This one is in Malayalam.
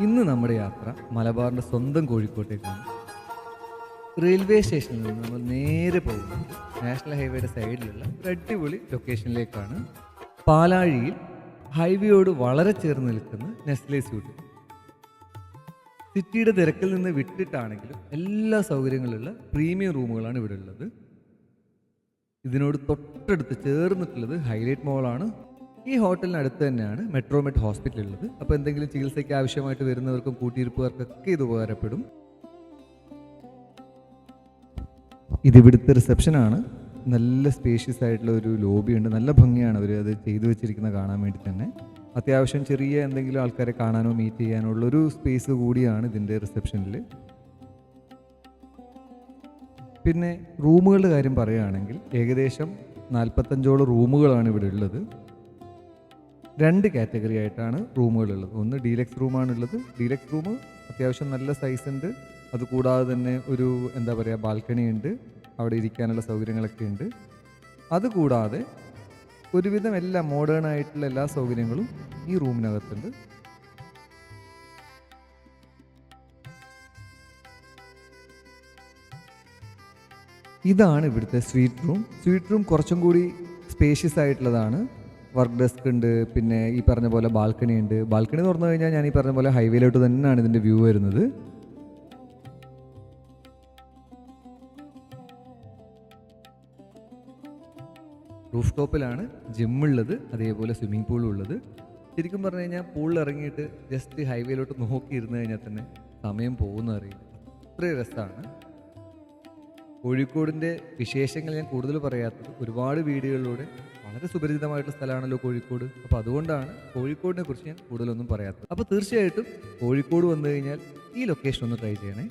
ഇന്ന് നമ്മുടെ യാത്ര മലബാറിൻ്റെ സ്വന്തം കോഴിക്കോട്ടേക്കാണ്. റെയിൽവേ സ്റ്റേഷനിൽ നിന്ന് നമ്മൾ നേരെ പോകുന്നത് നാഷണൽ ഹൈവേയുടെ സൈഡിലുള്ള ഒരു അടിപൊളി ലൊക്കേഷനിലേക്കാണ്. പാലാഴിയിൽ ഹൈവേയോട് വളരെ ചേർന്ന് നിൽക്കുന്ന നെസ്ലെ സ്യൂട്ട്. സിറ്റിയുടെ തിരക്കിൽ നിന്ന് വിട്ടിട്ടാണെങ്കിലും എല്ലാ സൗകര്യങ്ങളുള്ള പ്രീമിയം റൂമുകളാണ് ഇവിടെ ഉള്ളത്. ഇതിനോട് തൊട്ടടുത്ത് ചേർന്നിട്ടുള്ളത് ഹൈലൈറ്റ് മോളാണ്. ഈ ഹോട്ടലിന് അടുത്ത് തന്നെയാണ് മെട്രോമെറ്റ് ഹോസ്പിറ്റൽ ഉള്ളത്. അപ്പോൾ എന്തെങ്കിലും ചികിത്സയ്ക്ക് ആവശ്യമായിട്ട് വരുന്നവർക്കും കൂട്ടിയിരിപ്പുകാർക്കൊക്കെ ഇത് ഉപകാരപ്പെടും. ഇതിവിടുത്തെ റിസപ്ഷനാണ്. നല്ല സ്പേഷ്യസ് ആയിട്ടുള്ള ഒരു ലോബി ഉണ്ട്. നല്ല ഭംഗിയാണ് അവർ അത് ചെയ്തു വെച്ചിരിക്കുന്നത് കാണാൻ വേണ്ടി തന്നെ. അത്യാവശ്യം ചെറിയ എന്തെങ്കിലും ആൾക്കാരെ കാണാനോ മീറ്റ് ചെയ്യാനോ ഉള്ളൊരു സ്പേസ് കൂടിയാണ് ഇതിൻ്റെ റിസപ്ഷനിൽ. പിന്നെ റൂമുകളുടെ കാര്യം പറയുകയാണെങ്കിൽ ഏകദേശം 45ഓളം റൂമുകളാണ് ഇവിടെ ഉള്ളത്. 2 കാറ്റഗറി ആയിട്ടാണ് റൂമുകളുള്ളത്. ഒന്ന് ഡീലക്സ് റൂമാണുള്ളത്. ഡീലക്സ് റൂം അത്യാവശ്യം നല്ല സൈസ് ഉണ്ട്. അതുകൂടാതെ തന്നെ ഒരു ബാൽക്കണി ഉണ്ട്, അവിടെ ഇരിക്കാനുള്ള സൗകര്യങ്ങളൊക്കെ ഉണ്ട്. അതുകൂടാതെ ഒരുവിധം എല്ലാ മോഡേൺ ആയിട്ടുള്ള എല്ലാ സൗകര്യങ്ങളും ഈ റൂമിനകത്തുണ്ട്. ഇതാണ് ഇവിടുത്തെ സ്വീറ്റ് റൂം. സ്വീറ്റ് റൂം കുറച്ചും കൂടി സ്പേഷ്യസ് ആയിട്ടുള്ളതാണ്. വർക്ക് ഡെസ്ക് ഉണ്ട്, പിന്നെ ഈ പറഞ്ഞ പോലെ ബാൽക്കണി ഉണ്ട്. ബാൽക്കണി തുറന്നു കഴിഞ്ഞാൽ ഞാൻ ഈ പറഞ്ഞ പോലെ ഹൈവേയിലോട്ട് തന്നെയാണ് ഇതിൻ്റെ വ്യൂ വരുന്നത്. റൂഫ് ടോപ്പിലാണ് ജിമ്മുള്ളത്, അതേപോലെ സ്വിമ്മിംഗ് പൂളും ഉള്ളത്. ശരിക്കും പറഞ്ഞു കഴിഞ്ഞാൽ പൂളിൽ ഇറങ്ങിയിട്ട് ജസ്റ്റ് ഹൈവേയിലോട്ട് നോക്കി ഇരുന്ന് കഴിഞ്ഞാൽ തന്നെ സമയം പോകുന്ന അറിയില്ല. അത്രയും രസമാണ്. കോഴിക്കോടിൻ്റെ വിശേഷങ്ങൾ ഞാൻ കൂടുതൽ പറയാത്തത്, ഒരുപാട് വീഡിയോകളിലൂടെ വളരെ സുപരിചിതമായിട്ടുള്ള സ്ഥലമാണല്ലോ കോഴിക്കോട്. അപ്പോൾ അതുകൊണ്ടാണ് കോഴിക്കോടിനെ കുറിച്ച് ഞാൻ കൂടുതലൊന്നും പറയാത്തത്. അപ്പോൾ തീർച്ചയായിട്ടും കോഴിക്കോട് വന്നു കഴിഞ്ഞാൽ ഈ ലൊക്കേഷൻ ഒന്ന് ട്രൈ ചെയ്യണേ.